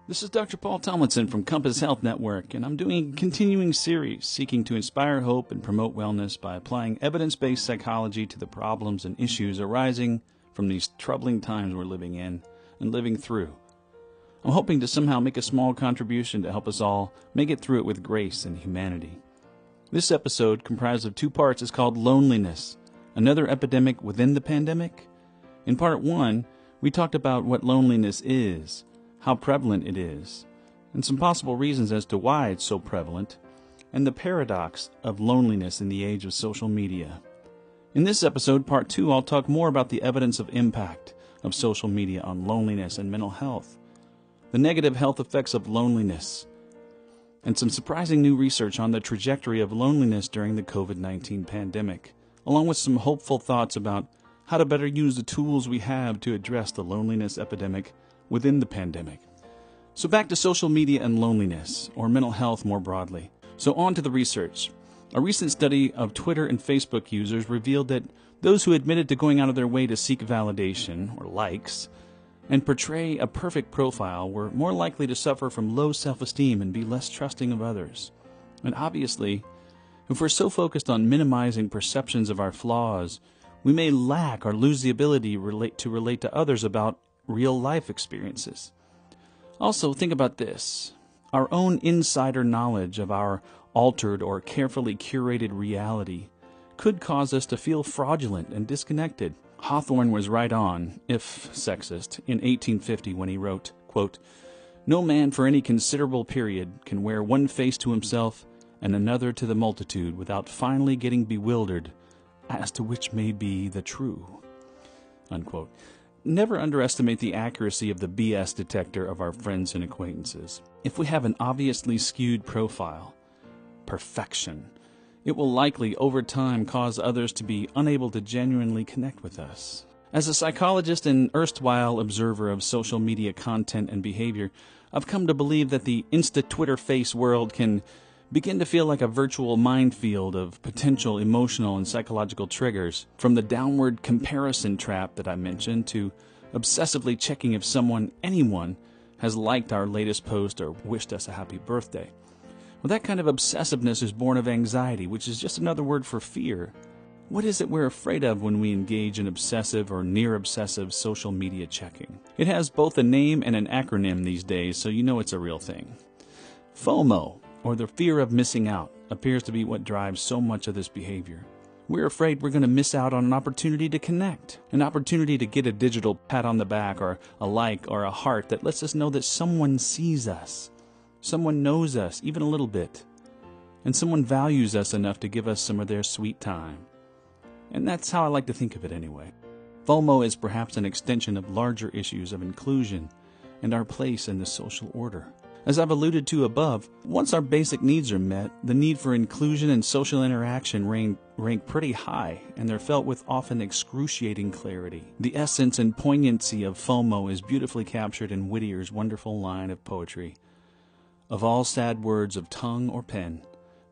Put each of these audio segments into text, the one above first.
This is Dr. Paul Thomlinson from Compass Health Network, and I'm doing a continuing series seeking to inspire hope and promote wellness by applying evidence-based psychology to the problems and issues arising from these troubling times we're living in and living through. I'm hoping to somehow make a small contribution to help us all make it through it with grace and humanity. This episode, comprised of 2 parts, is called Loneliness, Another Epidemic Within the Pandemic. In part 1, we talked about what loneliness is, how prevalent it is, and some possible reasons as to why it's so prevalent, and the paradox of loneliness in the age of social media. In this episode, part 2, I'll talk more about the evidence of impact of social media on loneliness and mental health, the negative health effects of loneliness, and some surprising new research on the trajectory of loneliness during the COVID-19 pandemic, along with some hopeful thoughts about how to better use the tools we have to address the loneliness epidemic within the pandemic. So back to social media and loneliness, or mental health more broadly. So on to the research. A recent study of Twitter and Facebook users revealed that those who admitted to going out of their way to seek validation, or likes, and portray a perfect profile were more likely to suffer from low self-esteem and be less trusting of others. And obviously, if we're so focused on minimizing perceptions of our flaws, we may lack or lose the ability to relate to others about real-life experiences. Also, think about this. Our own insider knowledge of our altered or carefully curated reality could cause us to feel fraudulent and disconnected. Hawthorne was right on, if sexist, in 1850 when he wrote, quote, "No man for any considerable period can wear one face to himself and another to the multitude without finally getting bewildered as to which may be the true." Unquote. Never underestimate the accuracy of the BS detector of our friends and acquaintances. If we have an obviously skewed profile, perfection, it will likely, over time, cause others to be unable to genuinely connect with us. As a psychologist and erstwhile observer of social media content and behavior, I've come to believe that the Insta-Twitter-face world can begin to feel like a virtual minefield of potential emotional and psychological triggers, from the downward comparison trap that I mentioned to obsessively checking if anyone has liked our latest post or wished us a happy birthday. Well, that kind of obsessiveness is born of anxiety, which is just another word for fear. What is it we're afraid of when we engage in obsessive or near-obsessive social media checking? It has both a name and an acronym these days, so you know it's a real thing. FOMO, or the fear of missing out, appears to be what drives so much of this behavior. We're afraid we're going to miss out on an opportunity to connect, an opportunity to get a digital pat on the back or a like or a heart that lets us know that someone sees us, someone knows us even a little bit, and someone values us enough to give us some of their sweet time. And that's how I like to think of it anyway. FOMO is perhaps an extension of larger issues of inclusion and our place in the social order. As I've alluded to above, once our basic needs are met, the need for inclusion and social interaction rank pretty high, and they're felt with often excruciating clarity. The essence and poignancy of FOMO is beautifully captured in Whittier's wonderful line of poetry. "Of all sad words of tongue or pen,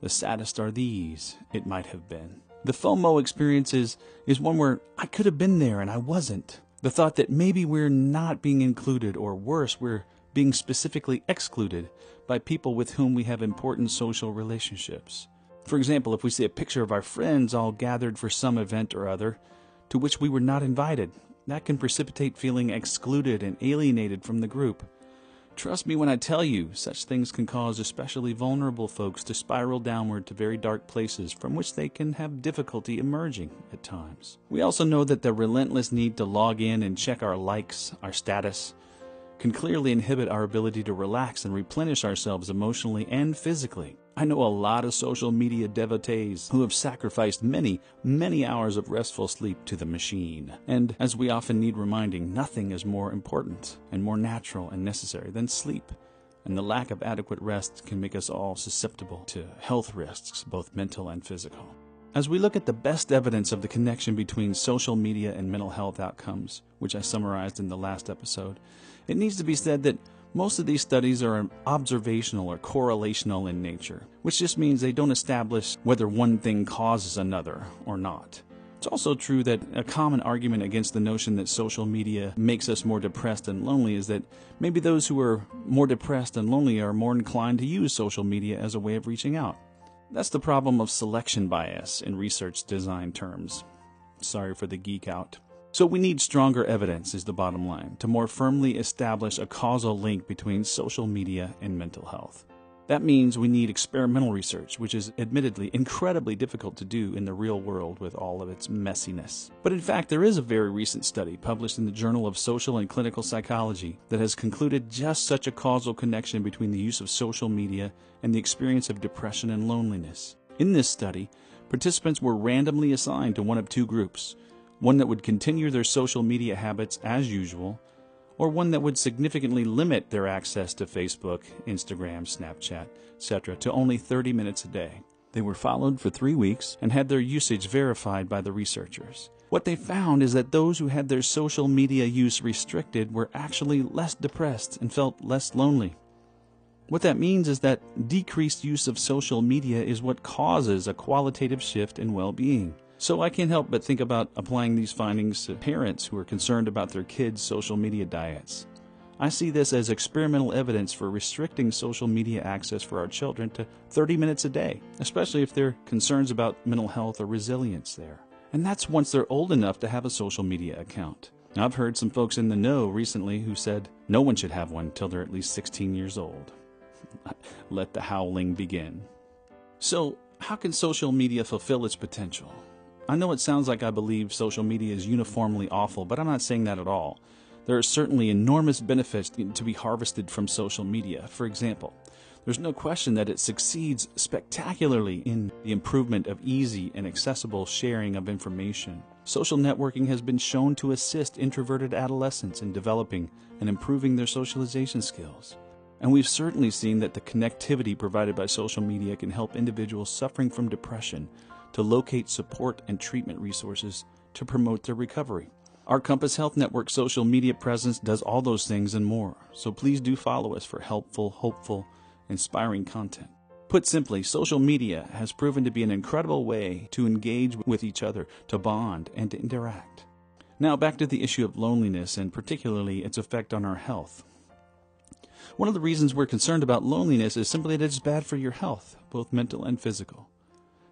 the saddest are these, it might have been." The FOMO experience is one where I could have been there and I wasn't. The thought that maybe we're not being included, or worse, we're being specifically excluded by people with whom we have important social relationships. For example, if we see a picture of our friends all gathered for some event or other to which we were not invited, that can precipitate feeling excluded and alienated from the group. Trust me when I tell you, such things can cause especially vulnerable folks to spiral downward to very dark places from which they can have difficulty emerging at times. We also know that the relentless need to log in and check our likes, our status, can clearly inhibit our ability to relax and replenish ourselves emotionally and physically. I know a lot of social media devotees who have sacrificed many, many hours of restful sleep to the machine. And as we often need reminding, nothing is more important and more natural and necessary than sleep. And the lack of adequate rest can make us all susceptible to health risks, both mental and physical. As we look at the best evidence of the connection between social media and mental health outcomes, which I summarized in the last episode, it needs to be said that most of these studies are observational or correlational in nature, which just means they don't establish whether one thing causes another or not. It's also true that a common argument against the notion that social media makes us more depressed and lonely is that maybe those who are more depressed and lonely are more inclined to use social media as a way of reaching out. That's the problem of selection bias in research design terms. Sorry for the geek out. So we need stronger evidence, is the bottom line, to more firmly establish a causal link between social media and mental health. That means we need experimental research, which is admittedly incredibly difficult to do in the real world with all of its messiness. But in fact, there is a very recent study published in the Journal of Social and Clinical Psychology that has concluded just such a causal connection between the use of social media and the experience of depression and loneliness. In this study, participants were randomly assigned to one of two groups, one that would continue their social media habits as usual, or one that would significantly limit their access to Facebook, Instagram, Snapchat, etc. to only 30 minutes a day. They were followed for 3 weeks and had their usage verified by the researchers. What they found is that those who had their social media use restricted were actually less depressed and felt less lonely. What that means is that decreased use of social media is what causes a qualitative shift in well-being. So I can't help but think about applying these findings to parents who are concerned about their kids' social media diets. I see this as experimental evidence for restricting social media access for our children to 30 minutes a day, especially if there are concerns about mental health or resilience there. And that's once they're old enough to have a social media account. I've heard some folks in the know recently who said no one should have one till they're at least 16 years old. Let the howling begin. So, how can social media fulfill its potential? I know it sounds like I believe social media is uniformly awful, but I'm not saying that at all. There are certainly enormous benefits to be harvested from social media. For example, there's no question that it succeeds spectacularly in the improvement of easy and accessible sharing of information. Social networking has been shown to assist introverted adolescents in developing and improving their socialization skills. And we've certainly seen that the connectivity provided by social media can help individuals suffering from depression to locate support and treatment resources to promote their recovery. Our Compass Health Network social media presence does all those things and more, so please do follow us for helpful, hopeful, inspiring content. Put simply, social media has proven to be an incredible way to engage with each other, to bond, and to interact. Now back to the issue of loneliness and particularly its effect on our health. One of the reasons we're concerned about loneliness is simply that it's bad for your health, both mental and physical.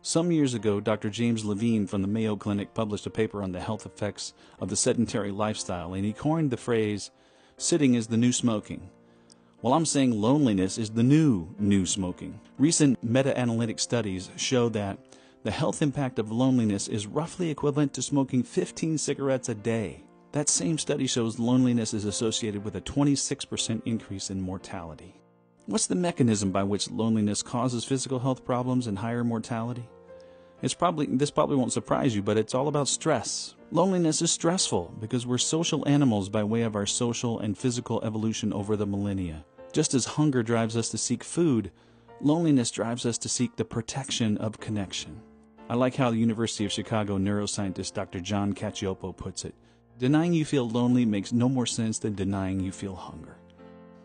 Some years ago, Dr. James Levine from the Mayo Clinic published a paper on the health effects of the sedentary lifestyle, and he coined the phrase, "Sitting is the new smoking." Well, I'm saying loneliness is the new smoking. Recent meta-analytic studies show that the health impact of loneliness is roughly equivalent to smoking 15 cigarettes a day. That same study shows loneliness is associated with a 26% increase in mortality. What's the mechanism by which loneliness causes physical health problems and higher mortality? This probably won't surprise you, but it's all about stress. Loneliness is stressful because we're social animals by way of our social and physical evolution over the millennia. Just as hunger drives us to seek food, loneliness drives us to seek the protection of connection. I like how the University of Chicago neuroscientist Dr. John Cacioppo puts it. Denying you feel lonely makes no more sense than denying you feel hunger.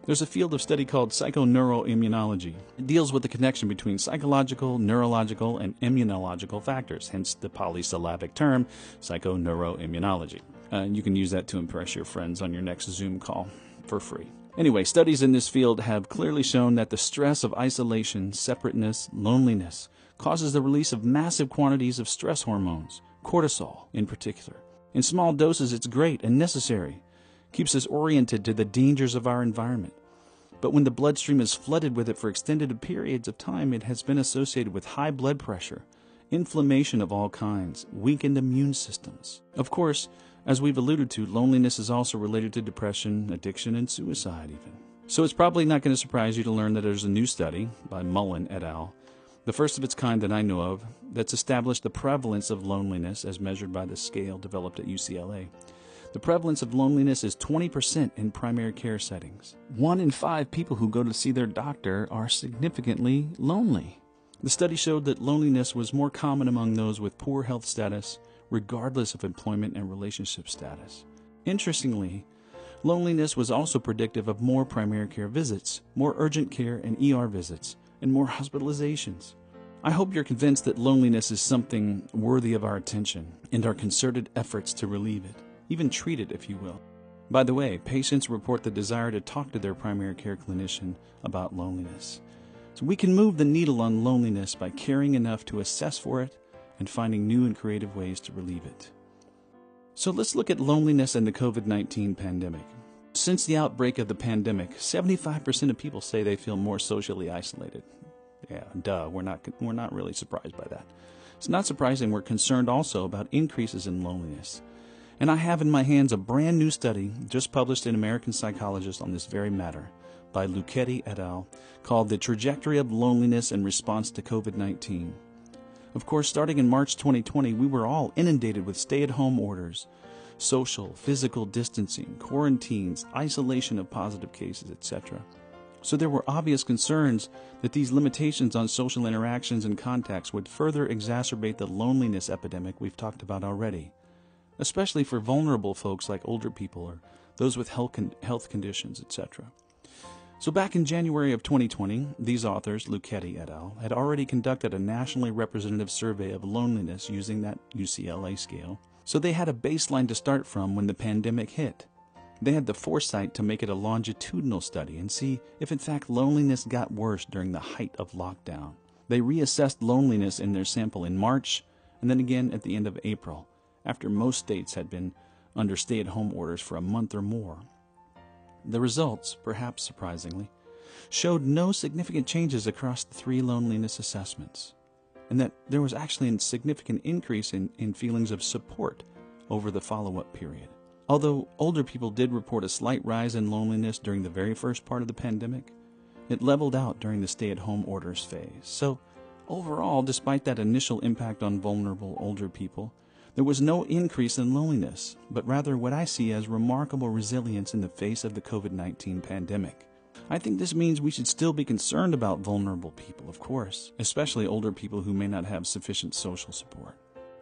There's a field of study called psychoneuroimmunology. It deals with the connection between psychological, neurological, and immunological factors, hence the polysyllabic term psychoneuroimmunology. And you can use that to impress your friends on your next Zoom call for free. Anyway, studies in this field have clearly shown that the stress of isolation, separateness, loneliness causes the release of massive quantities of stress hormones, cortisol in particular. In small doses, it's great and necessary. Keeps us oriented to the dangers of our environment. But when the bloodstream is flooded with it for extended periods of time, it has been associated with high blood pressure, inflammation of all kinds, weakened immune systems. Of course, as we've alluded to, loneliness is also related to depression, addiction, and suicide even. So it's probably not going to surprise you to learn that there's a new study by Mullen et al., the first of its kind that I know of, that's established the prevalence of loneliness as measured by the scale developed at UCLA. The prevalence of loneliness is 20% in primary care settings. 1 in 5 people who go to see their doctor are significantly lonely. The study showed that loneliness was more common among those with poor health status, regardless of employment and relationship status. Interestingly, loneliness was also predictive of more primary care visits, more urgent care and ER visits, and more hospitalizations. I hope you're convinced that loneliness is something worthy of our attention and our concerted efforts to relieve it, even treat it, if you will. By the way, patients report the desire to talk to their primary care clinician about loneliness. So we can move the needle on loneliness by caring enough to assess for it and finding new and creative ways to relieve it. So let's look at loneliness and the COVID-19 pandemic. Since the outbreak of the pandemic, 75% of people say they feel more socially isolated. Yeah, duh, we're not really surprised by that. It's not surprising we're concerned also about increases in loneliness. And I have in my hands a brand new study just published in American Psychologist on this very matter by Lucchetti et al. Called The Trajectory of Loneliness in Response to COVID-19. Of course, starting in March 2020, we were all inundated with stay-at-home orders, social, physical distancing, quarantines, isolation of positive cases, etc. So there were obvious concerns that these limitations on social interactions and contacts would further exacerbate the loneliness epidemic we've talked about already, especially for vulnerable folks like older people or those with health conditions, etc. So back in January of 2020, these authors, Lucchetti et al., had already conducted a nationally representative survey of loneliness using that UCLA scale. So they had a baseline to start from when the pandemic hit. They had the foresight to make it a longitudinal study and see if in fact loneliness got worse during the height of lockdown. They reassessed loneliness in their sample in March and then again at the end of April, after most states had been under stay-at-home orders for a month or more. The results, perhaps surprisingly, showed no significant changes across the three loneliness assessments, and that there was actually a significant increase in feelings of support over the follow-up period. Although older people did report a slight rise in loneliness during the very first part of the pandemic, it leveled out during the stay-at-home orders phase. So overall, despite that initial impact on vulnerable older people, there was no increase in loneliness, but rather what I see as remarkable resilience in the face of the COVID-19 pandemic. I think this means we should still be concerned about vulnerable people, of course, especially older people who may not have sufficient social support.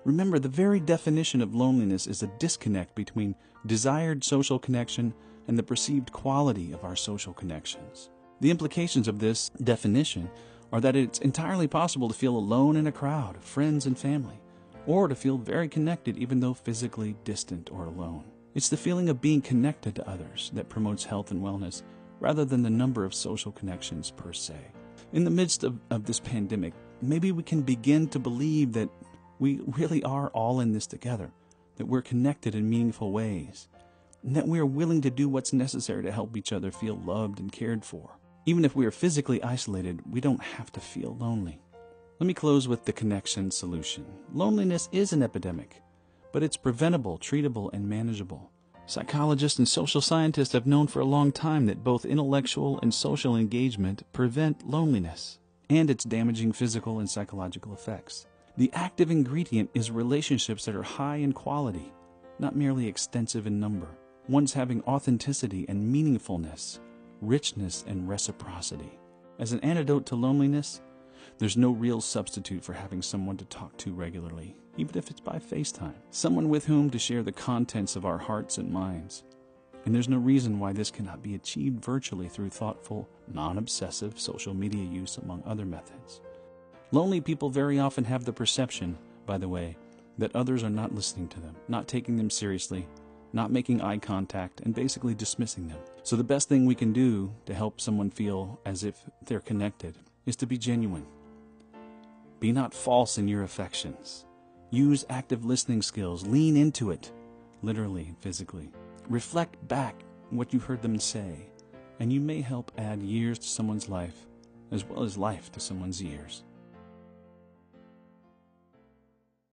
Remember, the very definition of loneliness is a disconnect between desired social connection and the perceived quality of our social connections. The implications of this definition are that it's entirely possible to feel alone in a crowd of friends and family, or to feel very connected even though physically distant or alone. It's the feeling of being connected to others that promotes health and wellness, rather than the number of social connections per se. In the midst of this pandemic, maybe we can begin to believe that we really are all in this together, that we're connected in meaningful ways, and that we are willing to do what's necessary to help each other feel loved and cared for. Even if we are physically isolated, we don't have to feel lonely. Let me close with the connection solution. Loneliness is an epidemic, but it's preventable, treatable, and manageable. Psychologists and social scientists have known for a long time that both intellectual and social engagement prevent loneliness and its damaging physical and psychological effects. The active ingredient is relationships that are high in quality, not merely extensive in number. Ones having authenticity and meaningfulness, richness and reciprocity. As an antidote to loneliness, there's no real substitute for having someone to talk to regularly, even if it's by FaceTime. Someone with whom to share the contents of our hearts and minds. And there's no reason why this cannot be achieved virtually through thoughtful, non-obsessive social media use, among other methods. Lonely people very often have the perception, by the way, that others are not listening to them, not taking them seriously, not making eye contact, and basically dismissing them. So the best thing we can do to help someone feel as if they're connected is to be genuine. Be not false in your affections. Use active listening skills. Lean into it, literally and physically. Reflect back what you heard them say, and you may help add years to someone's life, as well as life to someone's years.